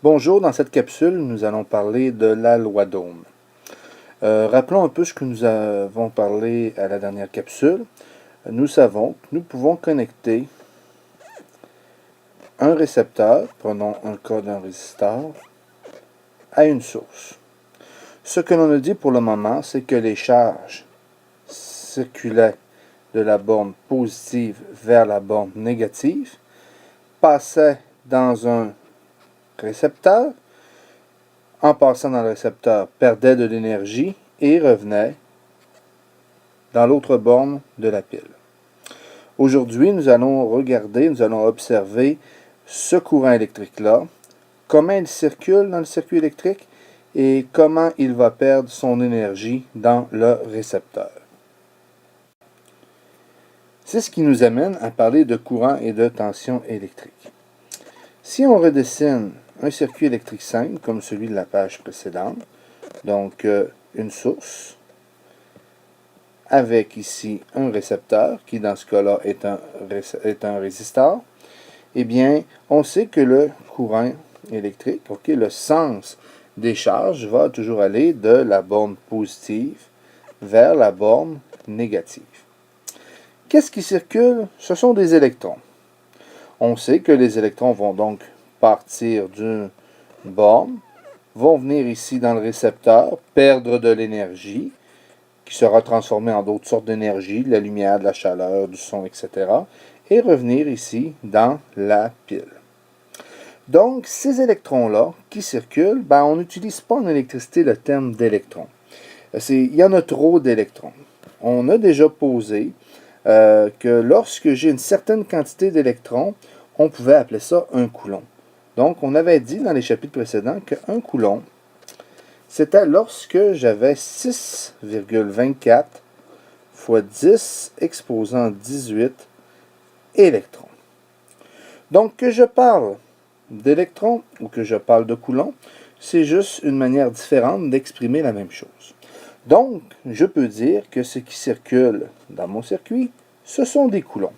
Bonjour, dans cette capsule, nous allons parler de la loi d'Ohm. Rappelons un peu ce que nous avons parlé à la dernière capsule. Nous savons que nous pouvons connecter un récepteur, prenons un cas d'un résisteur, à une source. Ce que l'on a dit pour le moment, c'est que les charges circulaient de la borne positive vers la borne négative, passaient dans un récepteur, en passant dans le récepteur, perdait de l'énergie et revenait dans l'autre borne de la pile. Aujourd'hui, nous allons observer ce courant électrique-là, comment il circule dans le circuit électrique et comment il va perdre son énergie dans le récepteur. C'est ce qui nous amène à parler de courant et de tension électrique. Si on redessine un circuit électrique simple, comme celui de la page précédente, donc une source, avec ici un récepteur, qui dans ce cas-là est un résisteur, eh bien, on sait que le courant électrique, le sens des charges va toujours aller de la borne positive vers la borne négative. Qu'est-ce qui circule? Ce sont des électrons. On sait que les électrons vont donc partir d'une borne, vont venir ici dans le récepteur, perdre de l'énergie, qui sera transformée en d'autres sortes d'énergie, de la lumière, de la chaleur, du son, etc., et revenir ici dans la pile. Donc, ces électrons-là qui circulent, on n'utilise pas en électricité le terme d'électron. Il y en a trop d'électrons. On a déjà posé que lorsque j'ai une certaine quantité d'électrons, on pouvait appeler ça un coulomb. Donc, on avait dit dans les chapitres précédents qu'un coulomb, c'était lorsque j'avais 6,24 fois 10 exposant 18 électrons. Donc, que je parle d'électrons ou que je parle de coulomb, c'est juste une manière différente d'exprimer la même chose. Donc, je peux dire que ce qui circule dans mon circuit, ce sont des coulombs.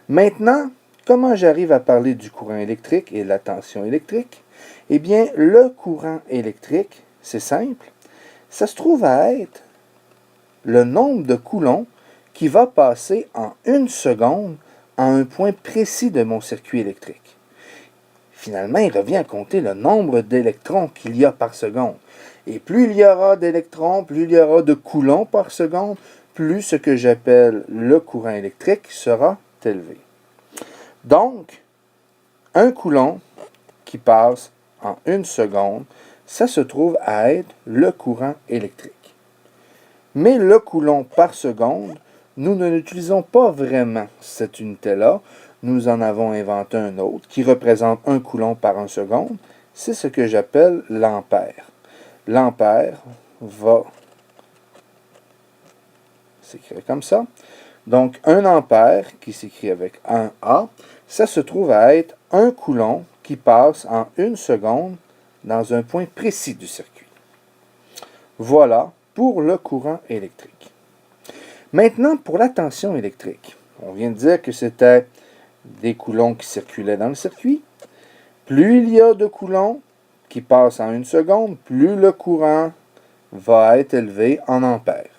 Maintenant, comment j'arrive à parler du courant électrique et de la tension électrique? Eh bien, le courant électrique, c'est simple, ça se trouve à être le nombre de coulombs qui va passer en une seconde à un point précis de mon circuit électrique. Finalement, il revient à compter le nombre d'électrons qu'il y a par seconde. Et plus il y aura d'électrons, plus il y aura de coulombs par seconde, plus ce que j'appelle le courant électrique sera élevé. Donc, un coulomb qui passe en une seconde, ça se trouve à être le courant électrique. Mais le coulomb par seconde, nous ne l'utilisons pas vraiment cette unité-là. Nous en avons inventé un autre qui représente un coulomb par une seconde. C'est ce que j'appelle l'ampère. L'ampère va s'écrire comme ça. Donc, un ampère, qui s'écrit avec un A, ça se trouve à être un coulomb qui passe en une seconde dans un point précis du circuit. Voilà pour le courant électrique. Maintenant, pour la tension électrique. On vient de dire que c'était des coulombs qui circulaient dans le circuit. Plus il y a de coulombs qui passent en une seconde, plus le courant va être élevé en ampères.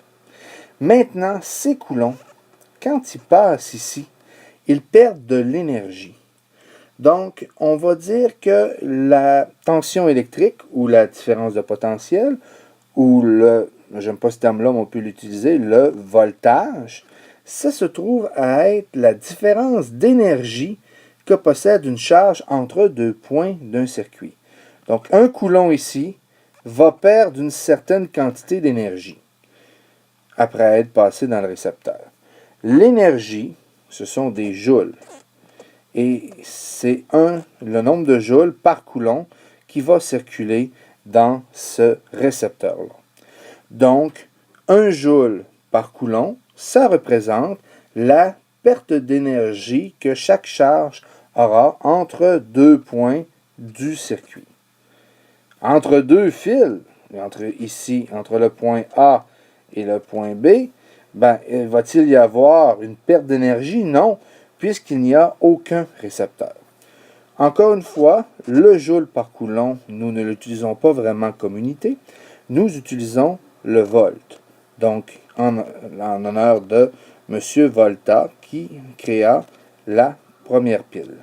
Maintenant, ces coulombs, quand ils passent ici, ils perdent de l'énergie. Donc, on va dire que la tension électrique, ou la différence de potentiel, ou j'aime pas ce terme-là, mais on peut l'utiliser, le voltage, ça se trouve à être la différence d'énergie que possède une charge entre deux points d'un circuit. Donc, un coulomb ici va perdre une certaine quantité d'énergie après être passé dans le récepteur. L'énergie, ce sont des joules. Et c'est le nombre de joules par coulomb qui va circuler dans ce récepteur-là. Donc, 1 joule par coulomb, ça représente la perte d'énergie que chaque charge aura entre deux points du circuit. Entre deux fils, entre le point A et le point B, va-t-il y avoir une perte d'énergie? Non, puisqu'il n'y a aucun récepteur. Encore une fois, le joule par coulomb, nous ne l'utilisons pas vraiment comme unité. Nous utilisons le volt. Donc, en honneur de M. Volta, qui créa la première pile.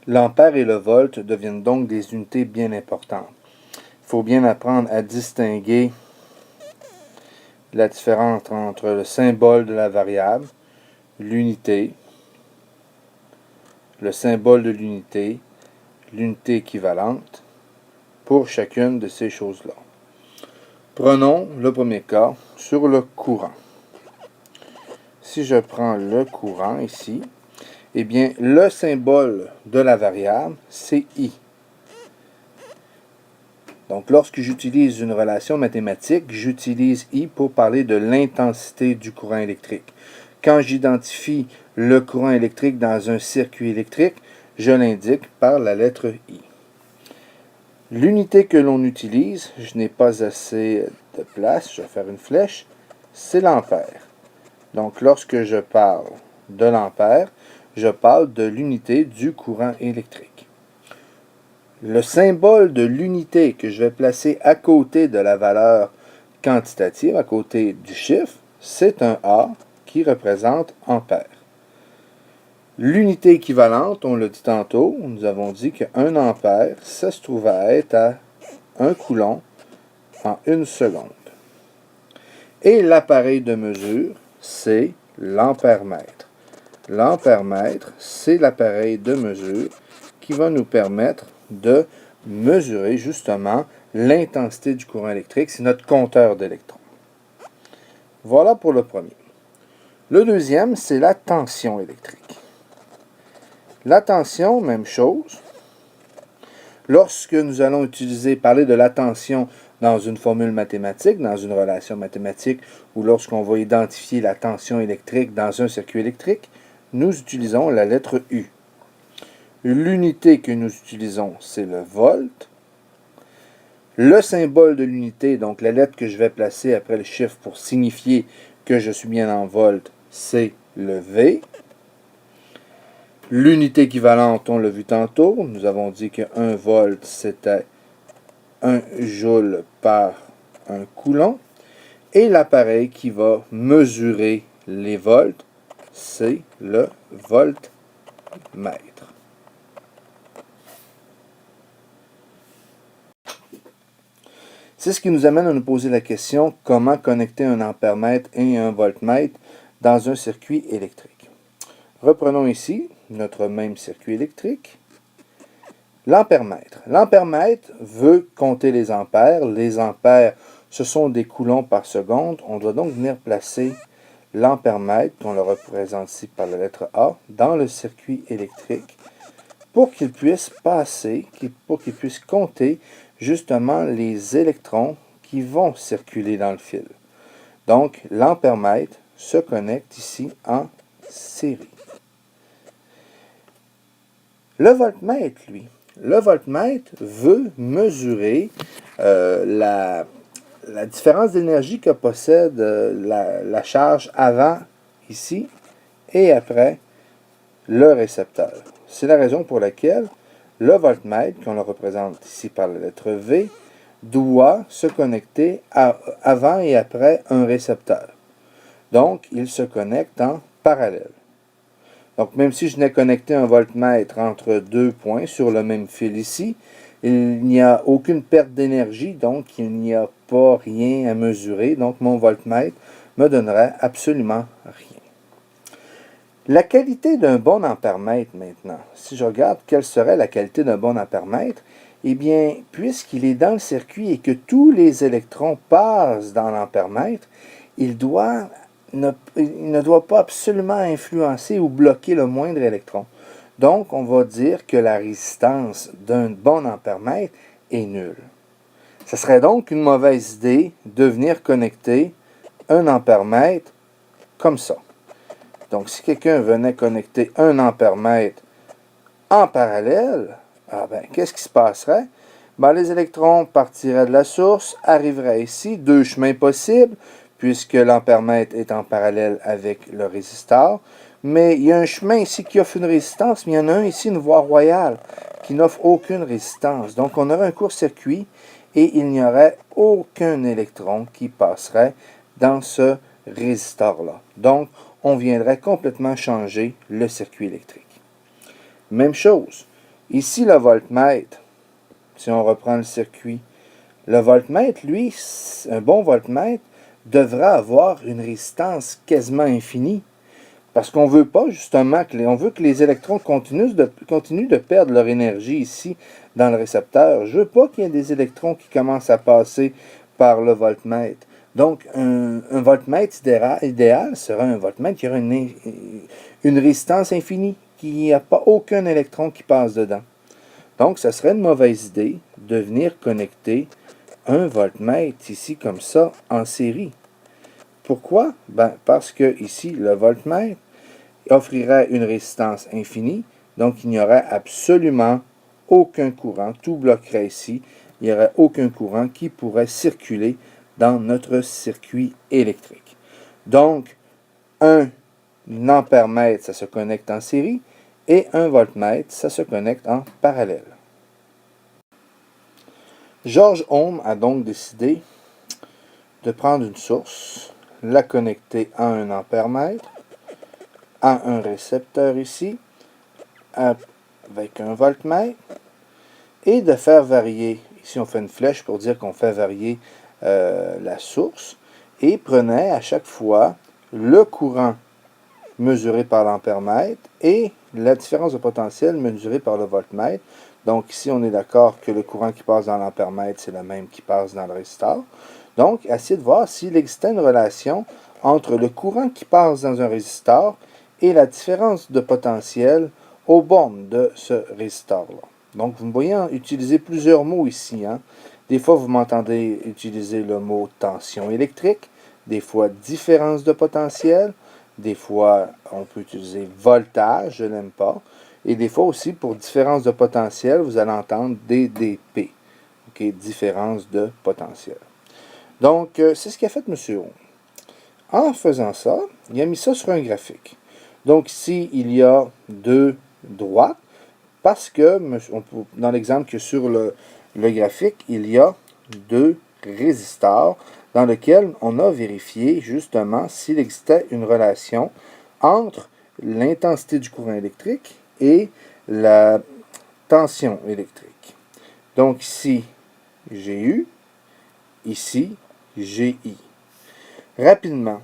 L'ampère et le volt deviennent donc des unités bien importantes. Il faut bien apprendre à distinguer la différence entre le symbole de la variable, l'unité, le symbole de l'unité, l'unité équivalente, pour chacune de ces choses-là. Prenons le premier cas sur le courant. Si je prends le courant ici, eh bien, le symbole de la variable, c'est I. Donc, lorsque j'utilise une relation mathématique, j'utilise I pour parler de l'intensité du courant électrique. Quand j'identifie le courant électrique dans un circuit électrique, je l'indique par la lettre I. L'unité que l'on utilise, je n'ai pas assez de place, je vais faire une flèche, c'est l'ampère. Donc, lorsque je parle de l'ampère, je parle de l'unité du courant électrique. Le symbole de l'unité que je vais placer à côté de la valeur quantitative, à côté du chiffre, c'est un A qui représente ampère. L'unité équivalente, on l'a dit tantôt, nous avons dit qu'un ampère, ça se trouve à être à 1 coulomb en 1 seconde. Et l'appareil de mesure, c'est l'ampère-mètre. L'ampère-mètre, c'est l'appareil de mesure qui va nous permettre de mesurer justement l'intensité du courant électrique. C'est notre compteur d'électrons. Voilà pour le premier. Le deuxième, c'est la tension électrique. La tension, même chose. Lorsque nous allons parler de la tension dans une formule mathématique, dans une relation mathématique, ou lorsqu'on va identifier la tension électrique dans un circuit électrique, nous utilisons la lettre U. L'unité que nous utilisons, c'est le volt. Le symbole de l'unité, donc la lettre que je vais placer après le chiffre pour signifier que je suis bien en volt, c'est le V. L'unité équivalente, on l'a vu tantôt, nous avons dit que 1 volt, c'était 1 joule par 1 coulomb. Et l'appareil qui va mesurer les volts, c'est le voltmètre. C'est ce qui nous amène à nous poser la question comment connecter un ampère-mètre et un voltmètre dans un circuit électrique. Reprenons ici notre même circuit électrique. L'ampère-mètre. L'ampère-mètre veut compter les ampères. Les ampères, ce sont des coulombs par seconde. On doit donc venir placer l'ampère-mètre, qu'on le représente ici par la lettre A, dans le circuit électrique pour qu'il puisse passer, pour qu'il puisse compter justement les électrons qui vont circuler dans le fil. Donc, l'ampère-mètre se connecte ici en série. Le voltmètre, lui, le voltmètre veut mesurer la différence d'énergie que possède la charge avant, ici, et après le récepteur. C'est la raison pour laquelle le voltmètre, qu'on le représente ici par la lettre V, doit se connecter avant et après un récepteur. Donc, il se connecte en parallèle. Donc, même si je n'ai connecté un voltmètre entre deux points sur le même fil ici, il n'y a aucune perte d'énergie, donc il n'y a pas rien à mesurer. Donc, mon voltmètre me donnerait absolument rien. La qualité d'un bon ampère-mètre maintenant, si je regarde quelle serait la qualité d'un bon ampère-mètre, eh bien, puisqu'il est dans le circuit et que tous les électrons passent dans l'ampère-mètre, il ne doit pas absolument influencer ou bloquer le moindre électron. Donc, on va dire que la résistance d'un bon ampère-mètre est nulle. Ce serait donc une mauvaise idée de venir connecter un ampère-mètre comme ça. Donc, si quelqu'un venait connecter un ampère-mètre en parallèle, qu'est-ce qui se passerait? Les électrons partiraient de la source, arriveraient ici, deux chemins possibles, puisque l'ampère-mètre est en parallèle avec le résisteur. Mais il y a un chemin ici qui offre une résistance, mais il y en a un ici, une voie royale, qui n'offre aucune résistance. Donc, on aurait un court-circuit et il n'y aurait aucun électron qui passerait dans ce résistor-là. Donc, on viendrait complètement changer le circuit électrique. Même chose. Ici, le voltmètre, si on reprend le circuit, le voltmètre, lui, un bon voltmètre, devrait avoir une résistance quasiment infinie. Parce qu'on ne veut pas, justement, on veut que les électrons continuent de perdre leur énergie ici, dans le récepteur. Je ne veux pas qu'il y ait des électrons qui commencent à passer par le voltmètre. Donc, un voltmètre idéal sera un voltmètre qui aura une résistance infinie, qu'il n'y a pas aucun électron qui passe dedans. Donc, ça serait une mauvaise idée de venir connecter un voltmètre ici, comme ça, en série. Pourquoi? Ben, parce que ici, le voltmètre offrirait une résistance infinie, donc il n'y aurait absolument aucun courant, tout bloquerait ici, il n'y aurait aucun courant qui pourrait circuler dans notre circuit électrique. Donc, un ampèremètre, ça se connecte en série, et un voltmètre, ça se connecte en parallèle. George Ohm a donc décidé de prendre une source, la connecter à un ampèremètre, à un récepteur ici, avec un voltmètre, et de faire varier, ici on fait une flèche pour dire qu'on fait varier la source, et prenait à chaque fois le courant mesuré par l'ampèremètre et la différence de potentiel mesurée par le voltmètre. Donc ici on est d'accord que le courant qui passe dans l'ampèremètre c'est le même qui passe dans le résistor. Donc essayez de voir s'il existait une relation entre le courant qui passe dans un résistor et la différence de potentiel aux bornes de ce résistor-là. Donc, vous me voyez utiliser plusieurs mots ici. Des fois, vous m'entendez utiliser le mot tension électrique, des fois différence de potentiel, des fois, on peut utiliser voltage, je n'aime pas, et des fois aussi, pour différence de potentiel, vous allez entendre DDP, différence de potentiel. Donc, c'est ce qu'a fait M. Ohm. En faisant ça, il a mis ça sur un graphique. Donc ici, il y a deux droites, parce que, dans l'exemple que sur le graphique, il y a deux résistors dans lesquels on a vérifié justement s'il existait une relation entre l'intensité du courant électrique et la tension électrique. Donc ici, GU, ici, GI. Rapidement,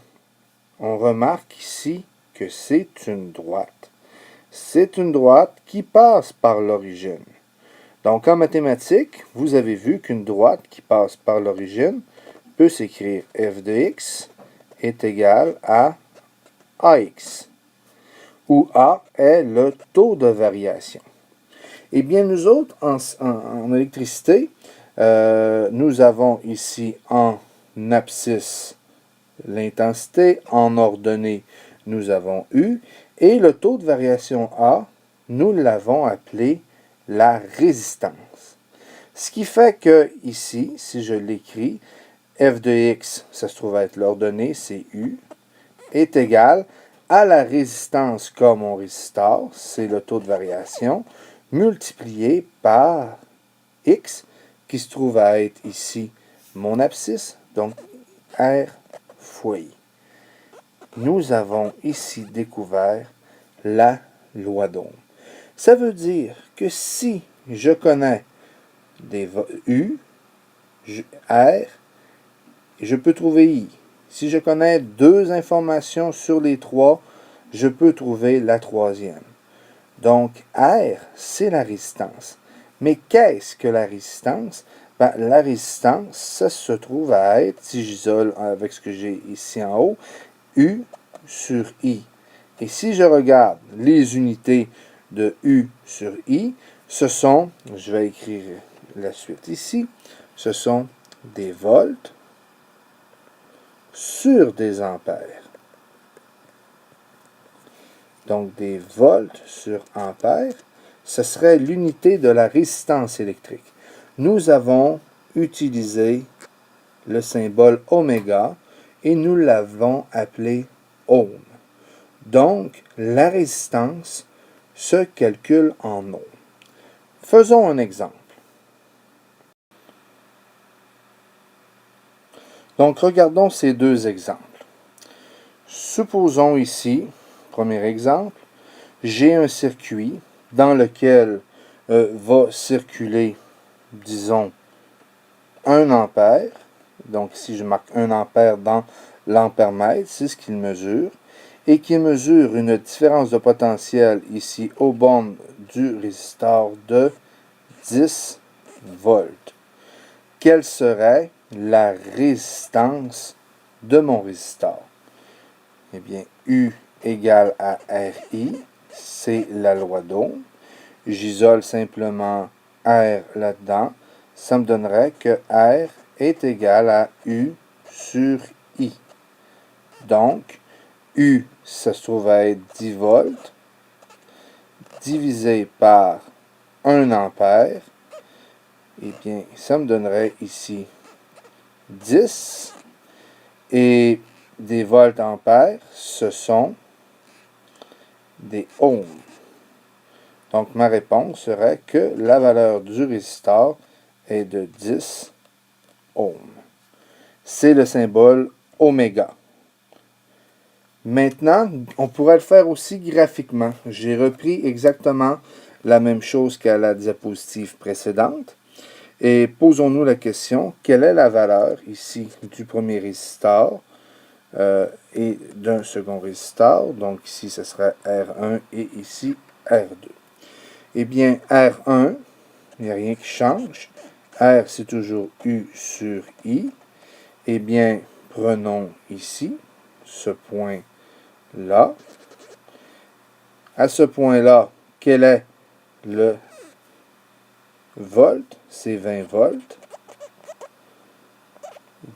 on remarque ici que c'est une droite. C'est une droite qui passe par l'origine. Donc en mathématiques, vous avez vu qu'une droite qui passe par l'origine peut s'écrire f de x est égal à ax, où A est le taux de variation. Eh bien, nous autres, en électricité, nous avons ici en abscisse l'intensité, en ordonnée, nous avons U, et le taux de variation A, nous l'avons appelé la résistance. Ce qui fait que ici, si je l'écris, f de x, ça se trouve être l'ordonnée, c'est U, est égal à la résistance comme mon résistor, c'est le taux de variation, multiplié par x, qui se trouve à être ici mon abscisse, donc R fois I. Nous avons ici découvert la loi d'Ohm. Ça veut dire que si je connais des U, R, je peux trouver I. Si je connais deux informations sur les trois, je peux trouver la troisième. Donc, R, c'est la résistance. Mais qu'est-ce que la résistance? Ben, la résistance, ça se trouve à être, si j'isole avec ce que j'ai ici en haut, U sur I. Et si je regarde les unités de U sur I, ce sont, je vais écrire la suite ici, ce sont des volts sur des ampères. Donc des volts sur ampères, ce serait l'unité de la résistance électrique. Nous avons utilisé le symbole oméga et nous l'avons appelé ohm. Donc, la résistance se calcule en ohms. Faisons un exemple. Donc, regardons ces deux exemples. Supposons ici, premier exemple, j'ai un circuit dans lequel va circuler, disons, 1 ampère. Donc ici, je marque 1 ampère dans l'ampèremètre, c'est ce qu'il mesure, et qui mesure une différence de potentiel ici aux bornes du résisteur de 10 volts. Quelle serait la résistance de mon résisteur? Eh bien, U égale à RI, c'est la loi d'Ohm. J'isole simplement R là-dedans. Ça me donnerait que R est égal à U sur I. Donc, U, ça se trouve à être 10 volts, divisé par 1 ampère. Eh bien, ça me donnerait ici 10. Et des volts ampères, ce sont des ohms. Donc, ma réponse serait que la valeur du résisteur est de 10 ohms. C'est le symbole oméga. Maintenant, on pourrait le faire aussi graphiquement. J'ai repris exactement la même chose qu'à la diapositive précédente. Et posons-nous la question, quelle est la valeur ici du premier résisteur et d'un second résisteur? Donc ici, ce serait R1 et ici R2. Eh bien, R1, il n'y a rien qui change. R, c'est toujours U sur I. Eh bien, prenons ici ce point-là. À ce point-là, quel est le volt? C'est 20 volts.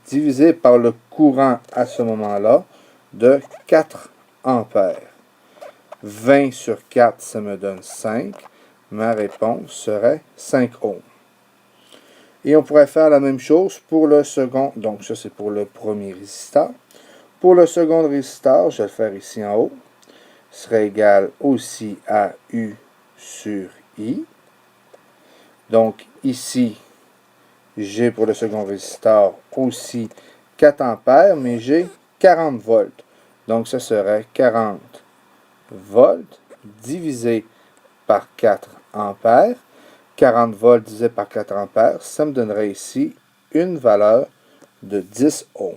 Divisé par le courant à ce moment-là de 4 ampères. 20 sur 4, ça me donne 5. Ma réponse serait 5 ohms. Et on pourrait faire la même chose pour le second. Donc ça, c'est pour le premier résisteur. Pour le second résisteur, je vais le faire ici en haut. Serait égal aussi à U sur I. Donc ici, j'ai pour le second résisteur aussi 4 ampères, mais j'ai 40 volts. Donc ça serait 40 volts divisé par 4 ampères. 40 volts divisé par 4 ampères, ça me donnerait ici une valeur de 10 ohms.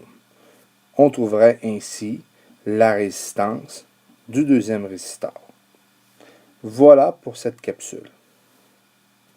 On trouverait ainsi la résistance du deuxième résisteur. Voilà pour cette capsule.